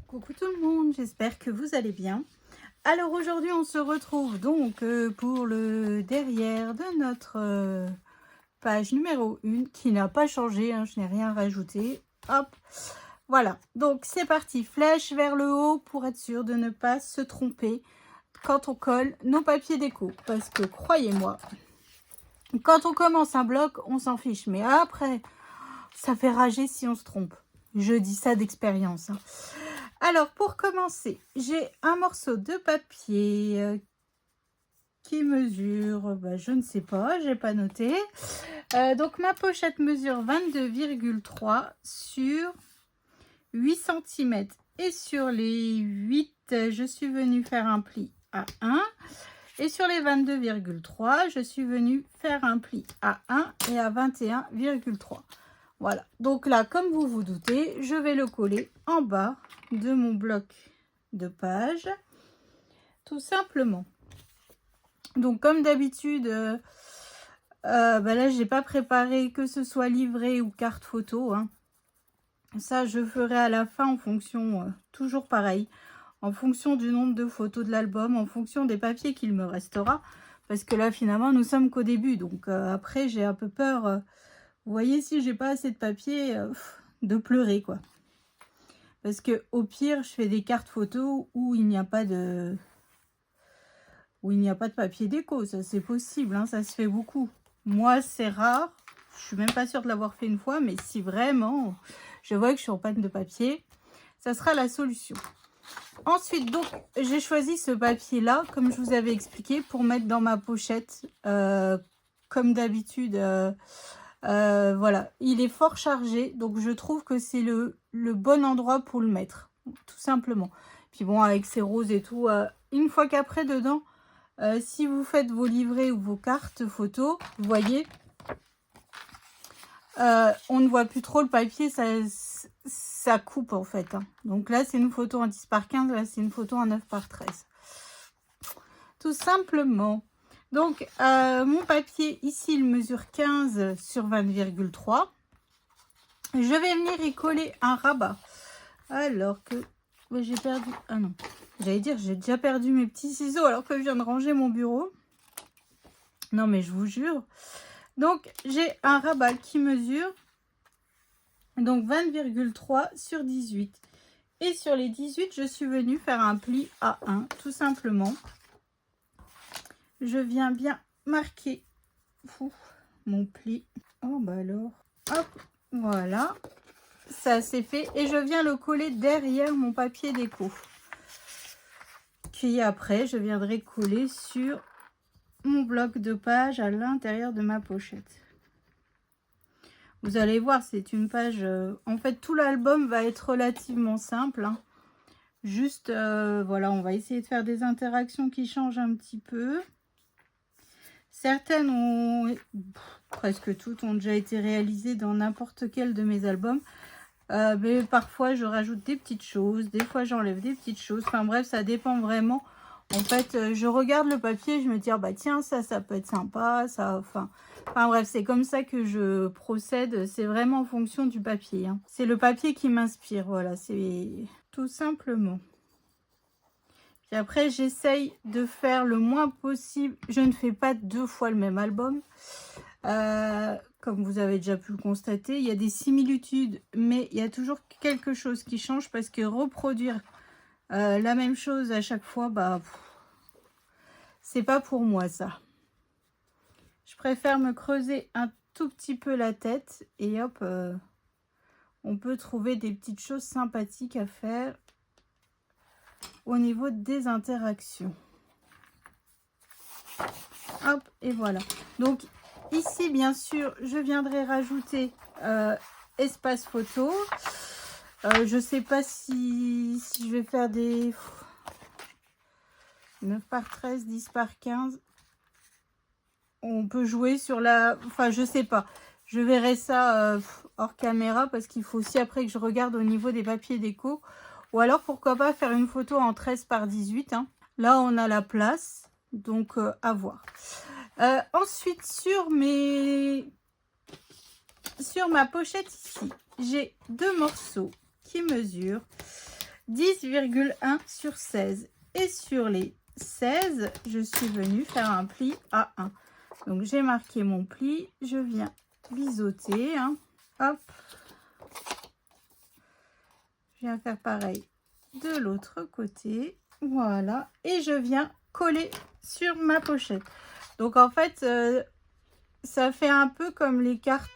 Coucou tout le monde, j'espère que vous allez bien. Alors aujourd'hui on se retrouve donc pour le derrière de notre page numéro 1 qui n'a pas changé, hein, je n'ai rien rajouté. Hop, voilà, donc c'est parti, flèche vers le haut pour être sûr de ne pas se tromper quand on colle nos papiers déco. Parce que croyez-moi, quand on commence un bloc, on s'en fiche, mais après, ça fait rager si on se trompe. Je dis ça d'expérience, hein. Alors, pour commencer, j'ai un morceau de papier qui mesure, je ne sais pas, j'ai pas noté. Donc, ma pochette mesure 22,3 sur 8 cm. Et sur les 8, je suis venue faire un pli à 1. Et sur les 22,3, je suis venue faire un pli à 1 et à 21,3. Voilà, donc là, comme vous vous doutez, je vais le coller en bas de mon bloc de page, tout simplement. Donc, comme d'habitude, là, j'ai pas préparé que ce soit livret ou carte photo, hein. Ça, je ferai à la fin en fonction, toujours pareil, en fonction du nombre de photos de l'album, en fonction des papiers qu'il me restera. Parce que là, finalement, nous sommes qu'au début. Donc, après, j'ai un peu peur... vous voyez, si j'ai pas assez de papier, de pleurer, quoi. Parce que au pire, je fais des cartes photos où il n'y a pas de papier déco. Ça, c'est possible, hein, ça se fait beaucoup. Moi, c'est rare. Je suis même pas sûre de l'avoir fait une fois, mais si vraiment je vois que je suis en panne de papier, ça sera la solution. Ensuite, donc, j'ai choisi ce papier-là, comme je vous avais expliqué, pour mettre dans ma pochette, comme d'habitude. Voilà, il est fort chargé, donc je trouve que c'est le bon endroit pour le mettre, tout simplement. Puis bon, avec ces roses et tout, une fois qu'après dedans, si vous faites vos livrets ou vos cartes photos, vous voyez, on ne voit plus trop le papier, ça coupe en fait, hein. Donc là, c'est une photo en 10 par 15, là, c'est une photo en 9 par 13. Tout simplement. Donc, mon papier, ici, il mesure 15 sur 20,3. Je vais venir y coller un rabat. Alors que j'ai perdu... Ah non, j'allais dire, j'ai déjà perdu mes petits ciseaux alors que je viens de ranger mon bureau. Non, mais je vous jure. Donc, j'ai un rabat qui mesure donc 20,3 sur 18. Et sur les 18, je suis venue faire un pli à 1, tout simplement. Je viens bien marquer mon pli. Oh, bah alors. Hop, voilà. Ça c'est fait. Et je viens le coller derrière mon papier déco. Puis après, je viendrai coller sur mon bloc de page à l'intérieur de ma pochette. Vous allez voir, c'est une page... en fait, tout l'album va être relativement simple, hein. Juste, voilà, on va essayer de faire des interactions qui changent un petit peu. Certaines ont, presque toutes ont déjà été réalisées dans n'importe quel de mes albums. Mais parfois, je rajoute des petites choses. Des fois, j'enlève des petites choses. Enfin bref, ça dépend vraiment. En fait, je regarde le papier, je me dis, ah, bah tiens, ça peut être sympa. Enfin bref, c'est comme ça que je procède. C'est vraiment en fonction du papier, hein. C'est le papier qui m'inspire, voilà. C'est tout simplement. Puis après, j'essaye de faire le moins possible. Je ne fais pas 2 fois le même album. Comme vous avez déjà pu le constater, il y a des similitudes, mais il y a toujours quelque chose qui change parce que reproduire la même chose à chaque fois, c'est pas pour moi ça. Je préfère me creuser un tout petit peu la tête et hop, on peut trouver des petites choses sympathiques à faire au niveau des interactions. Hop, et voilà. Donc ici, bien sûr, je viendrai rajouter espace photo. Je sais pas si je vais faire des 9 par 13, 10 par 15. On peut jouer sur la... Enfin, je sais pas. Je verrai ça hors caméra parce qu'il faut aussi après que je regarde au niveau des papiers déco. Ou alors, pourquoi pas faire une photo en 13 par 18, hein. Là, on a la place. Donc, à voir. Ensuite, sur ma pochette ici, j'ai 2 morceaux qui mesurent 10,1 sur 16. Et sur les 16, je suis venue faire un pli à 1. Donc, j'ai marqué mon pli. Je viens biseauter. Hein. Hop. Je viens faire pareil de l'autre côté. Voilà. Et je viens coller sur ma pochette. Donc, en fait, ça fait un peu comme les cartes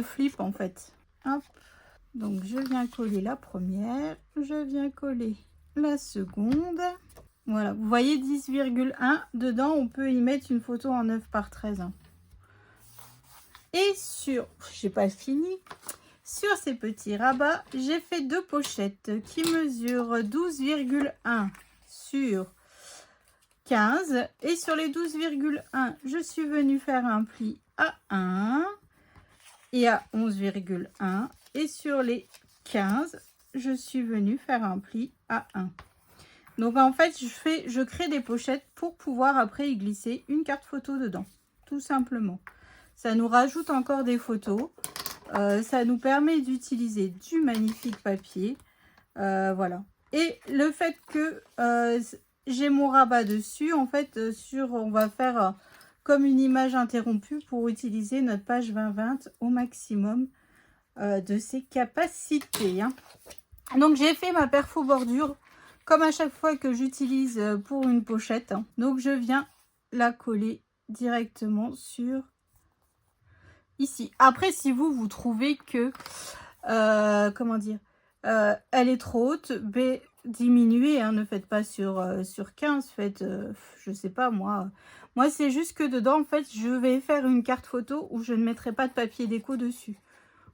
flip, en fait. Hop. Donc, je viens coller la première. Je viens coller la seconde. Voilà. Vous voyez 10,1. Dedans, on peut y mettre une photo en 9 par 13. Hein. Et sur... J'ai pas fini. Sur ces petits rabats, j'ai fait 2 pochettes qui mesurent 12,1 sur 15. Et sur les 12,1, je suis venue faire un pli à 1 et à 11,1. Et sur les 15, je suis venue faire un pli à 1. Donc en fait, je crée des pochettes pour pouvoir après y glisser une carte photo dedans. Tout simplement. Ça nous rajoute encore des photos. Ça nous permet d'utiliser du magnifique papier. Voilà. Et le fait que j'ai mon rabat dessus, en fait, on va faire comme une image interrompue pour utiliser notre page 20-20 au maximum de ses capacités. Hein. Donc, j'ai fait ma perfo bordure comme à chaque fois que j'utilise pour une pochette. Hein. Donc, je viens la coller directement sur ici. Après, si vous trouvez que, comment dire, elle est trop haute, diminuez, hein, ne faites pas sur 15, faites, je sais pas moi. Moi, c'est juste que dedans, en fait, je vais faire une carte photo où je ne mettrai pas de papier déco dessus.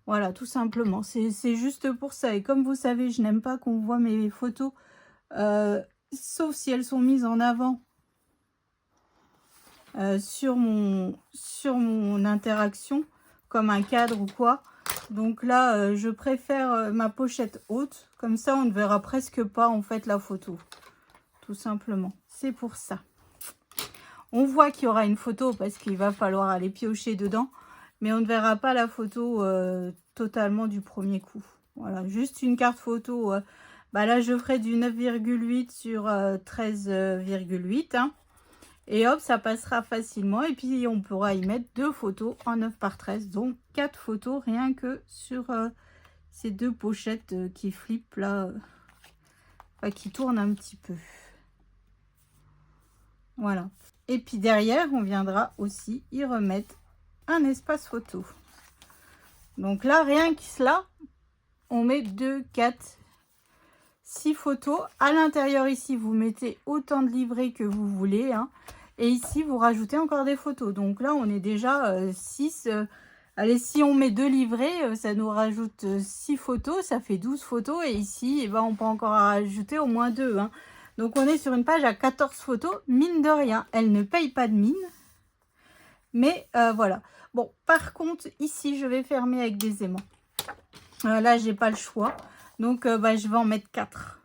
Voilà, tout simplement. C'est juste pour ça. Et comme vous savez, je n'aime pas qu'on voit mes photos, sauf si elles sont mises en avant sur mon interaction, comme un cadre ou quoi. Donc là, je préfère ma pochette haute. Comme ça, on ne verra presque pas, en fait, la photo. Tout simplement. C'est pour ça. On voit qu'il y aura une photo parce qu'il va falloir aller piocher dedans. Mais on ne verra pas la photo totalement du premier coup. Voilà, juste une carte photo. Là, je ferai du 9,8 sur 13,8. Hein. Et hop, ça passera facilement. Et puis, on pourra y mettre 2 photos en 9 par 13. Donc, 4 photos rien que sur ces 2 pochettes qui flippent là. Qui tournent un petit peu. Voilà. Et puis, derrière, on viendra aussi y remettre un espace photo. Donc là, rien que cela, on met 2, 4, 6 photos. À l'intérieur, ici, vous mettez autant de livrets que vous voulez. Hein. Et ici, vous rajoutez encore des photos. Donc là, on est déjà 6. Allez, si on met 2 livrets, ça nous rajoute 6 photos. Ça fait 12 photos. Et ici, eh ben, on peut encore rajouter au moins 2. Hein. Donc, on est sur une page à 14 photos. Mine de rien, elle ne paye pas de mine. Mais voilà. Bon, par contre, ici, je vais fermer avec des aimants. Là, j'ai pas le choix. Donc, je vais en mettre 4.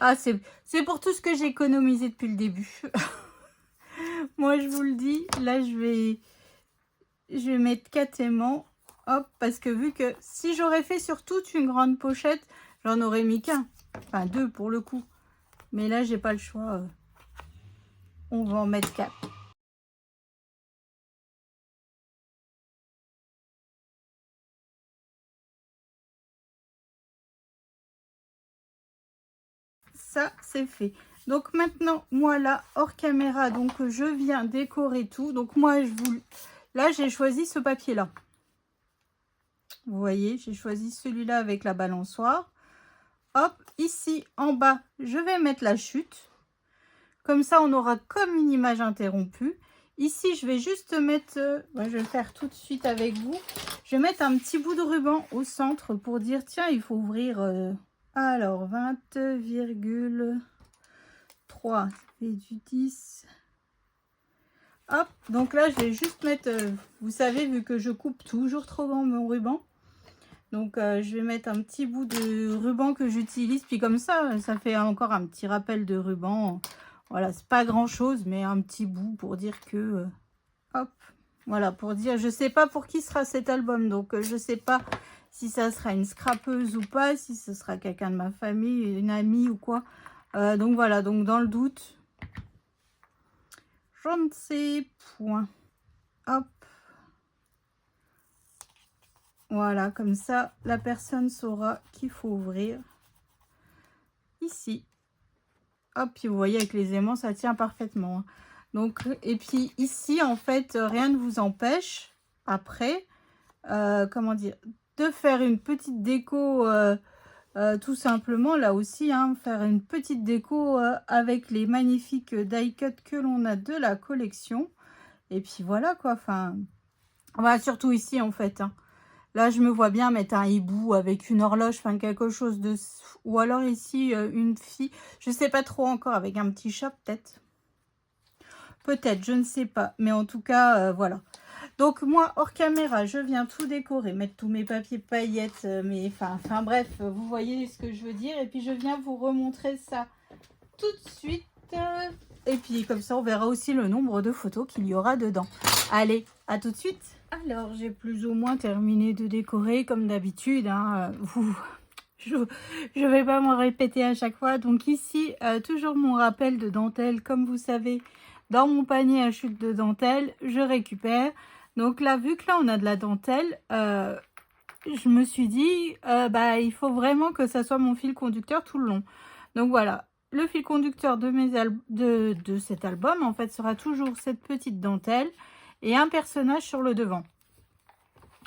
Ah, c'est pour tout ce que j'ai économisé depuis le début. Moi, je vous le dis, là, je vais mettre 4 aimants. Hop, parce que vu que si j'aurais fait sur toute une grande pochette, j'en aurais mis qu'un. Enfin, 2 pour le coup. Mais là, j'ai pas le choix. On va en mettre 4. Ça, c'est fait. Donc maintenant, moi là, hors caméra, donc je viens décorer tout. Donc moi, là, j'ai choisi ce papier-là. Vous voyez, j'ai choisi celui-là avec la balançoire. Hop, ici, en bas, je vais mettre la chute. Comme ça, on aura comme une image interrompue. Ici, je vais juste mettre, je vais le faire tout de suite avec vous. Je vais mettre un petit bout de ruban au centre pour dire, tiens, il faut ouvrir... alors, 20,3 et du 10. Hop, donc là, je vais juste mettre, vous savez, vu que je coupe toujours trop dans mon ruban. Donc, je vais mettre un petit bout de ruban que j'utilise. Puis comme ça fait encore un petit rappel de ruban. Voilà, c'est pas grand-chose, mais un petit bout pour dire que... hop, voilà, pour dire, je sais pas pour qui sera cet album. Donc, je sais pas si ça sera une scrapeuse ou pas, si ce sera quelqu'un de ma famille, une amie ou quoi. Donc voilà, donc dans le doute, je ne sais point. Hop. Voilà, comme ça, la personne saura qu'il faut ouvrir. Ici. Hop, puis vous voyez, avec les aimants, ça tient parfaitement. Donc, et puis ici, en fait, rien ne vous empêche, après, comment dire, de faire une petite déco, tout simplement, là aussi, hein, faire une petite déco avec les magnifiques die cut que l'on a de la collection. Et puis voilà, quoi, enfin, voilà, surtout ici, en fait, hein. Là, je me vois bien mettre un hibou avec une horloge, enfin quelque chose de... Ou alors ici, une fille, je sais pas trop encore, avec un petit chat peut-être. Peut-être, je ne sais pas. Mais en tout cas, voilà. Donc moi, hors caméra, je viens tout décorer, mettre tous mes papiers paillettes, enfin bref, vous voyez ce que je veux dire. Et puis je viens vous remontrer ça tout de suite. Et puis comme ça, on verra aussi le nombre de photos qu'il y aura dedans. Allez, à tout de suite. Alors, j'ai plus ou moins terminé de décorer comme d'habitude. Hein, je ne vais pas me répéter à chaque fois. Donc ici, toujours mon rappel de dentelle. Comme vous savez, dans mon panier à chute de dentelle, je récupère. Donc là, vu que là, on a de la dentelle, je me suis dit, il faut vraiment que ça soit mon fil conducteur tout le long. Donc voilà, le fil conducteur de cet album, en fait, sera toujours cette petite dentelle et un personnage sur le devant.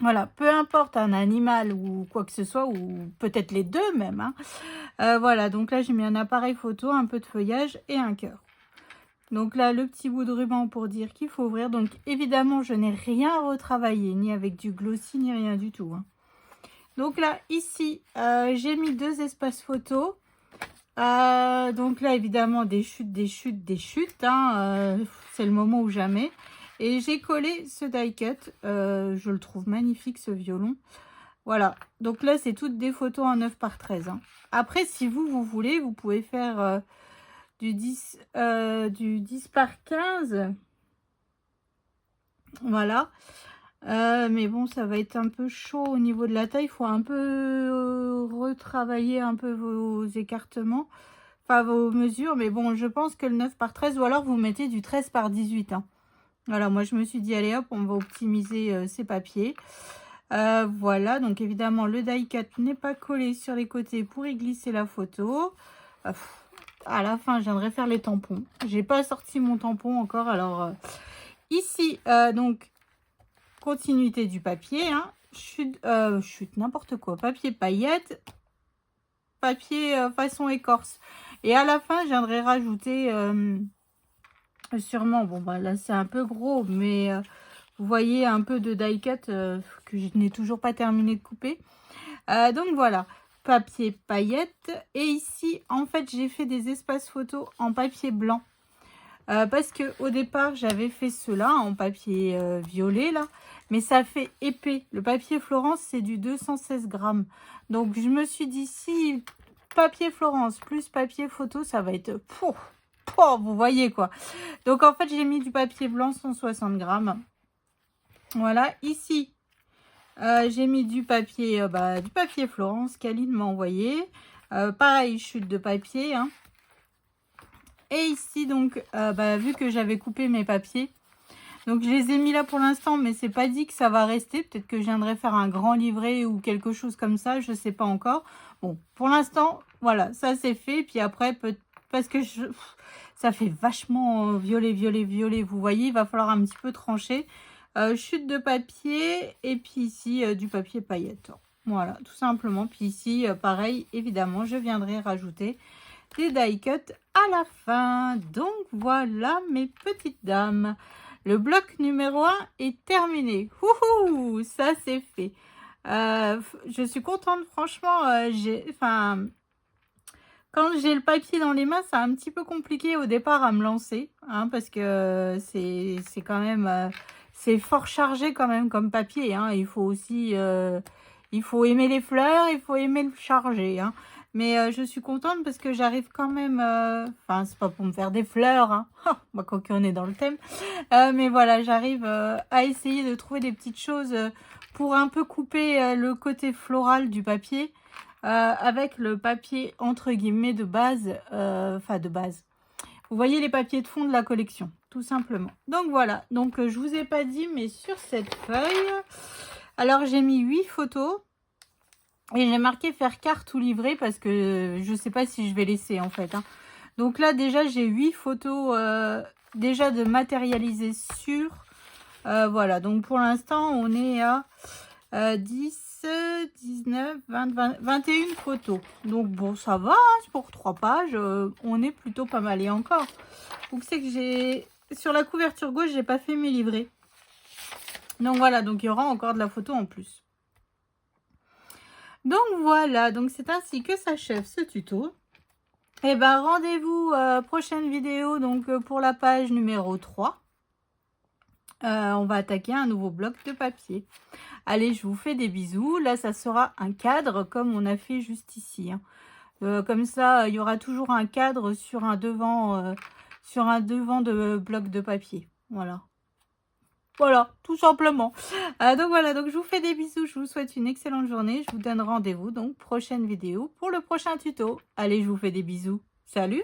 Voilà, peu importe un animal ou quoi que ce soit, ou peut-être les deux même. Hein. Voilà, donc là j'ai mis un appareil photo, un peu de feuillage et un cœur. Donc là, le petit bout de ruban pour dire qu'il faut ouvrir. Donc évidemment, je n'ai rien retravaillé, ni avec du glossy, ni rien du tout. Hein. Donc là, ici, j'ai mis 2 espaces photos. Donc là, évidemment, des chutes, des chutes, des chutes. Hein, c'est le moment ou jamais. Et j'ai collé ce die cut. Je le trouve magnifique, ce violon. Voilà. Donc là, c'est toutes des photos en 9 par 13. Hein. Après, si vous voulez, vous pouvez faire du 10 par 15. Voilà. Mais bon, ça va être un peu chaud au niveau de la taille. Il faut un peu retravailler un peu vos écartements. Enfin, vos mesures. Mais bon, je pense que le 9 par 13, ou alors vous mettez du 13 par 18. Hein. Voilà, moi je me suis dit, allez hop, on va optimiser ces papiers. Voilà, donc évidemment, le die cut n'est pas collé sur les côtés pour y glisser la photo. À la fin, je viendrai faire les tampons. J'ai pas sorti mon tampon encore. Alors, ici, donc, continuité du papier. Hein, chute n'importe quoi. Papier paillettes. Papier façon écorce. Et à la fin, je viendrai rajouter... sûrement, bon bah là c'est un peu gros, mais vous voyez un peu de die cut que je n'ai toujours pas terminé de couper. Donc voilà, papier paillettes. Et ici, en fait, j'ai fait des espaces photos en papier blanc. Parce que au départ, j'avais fait cela en papier violet, là. Mais ça fait épais. Le papier Florence, c'est du 216 grammes. Donc je me suis dit, si papier Florence plus papier photo, ça va être... vous voyez quoi. Donc en fait j'ai mis du papier blanc 160 grammes. Voilà, ici j'ai mis du papier Florence qu'Aline m'a envoyé. Pareil, chute de papier. Hein. Et ici donc vu que j'avais coupé mes papiers, donc je les ai mis là pour l'instant, mais c'est pas dit que ça va rester. Peut-être que je viendrai faire un grand livret ou quelque chose comme ça, je sais pas encore. Bon, pour l'instant, voilà, ça c'est fait. Puis après, parce que ça fait vachement violet, violet, violet. Vous voyez, il va falloir un petit peu trancher. Chute de papier et puis ici du papier paillette. Voilà, tout simplement. Puis ici, pareil, évidemment, je viendrai rajouter des die cut à la fin. Donc voilà mes petites dames. Le bloc numéro 1 est terminé. Ouhou, ça c'est fait. Je suis contente, franchement. Quand j'ai le papier dans les mains, c'est un petit peu compliqué au départ à me lancer. Hein, parce que c'est quand même... c'est fort chargé quand même comme papier. Hein. Il faut aussi... il faut aimer les fleurs, il faut aimer le charger. Hein. Mais je suis contente parce que j'arrive quand même... Enfin, c'est pas pour me faire des fleurs, hein. Bah, quand on est dans le thème. Mais voilà, j'arrive à essayer de trouver des petites choses pour un peu couper le côté floral du papier. Avec le papier, entre guillemets, de base. Enfin, de base. Vous voyez les papiers de fond de la collection, tout simplement. Donc voilà, donc je vous ai pas dit, mais sur cette feuille, alors j'ai mis 8 photos. Et j'ai marqué faire carte ou livrer parce que je sais pas si je vais laisser en fait. Hein. Donc là déjà j'ai 8 photos déjà de matérialiser sur. Voilà, donc pour l'instant on est à 10, 19, 20, 20, 21 photos. Donc bon ça va, hein, pour 3 pages, on est plutôt pas mal. Et encore, donc c'est que j'ai sur la couverture gauche j'ai pas fait mes livrets. Donc voilà, donc il y aura encore de la photo en plus. Donc voilà, donc c'est ainsi que s'achève ce tuto. Et ben rendez-vous prochaine vidéo donc pour la page numéro 3. On va attaquer un nouveau bloc de papier. Allez, je vous fais des bisous. Là, ça sera un cadre comme on a fait juste ici. Hein. Comme ça, il y aura toujours un cadre sur un devant de bloc de papier. Voilà. Voilà, tout simplement. Donc voilà, donc je vous fais des bisous, je vous souhaite une excellente journée. Je vous donne rendez-vous donc prochaine vidéo pour le prochain tuto. Allez, je vous fais des bisous. Salut!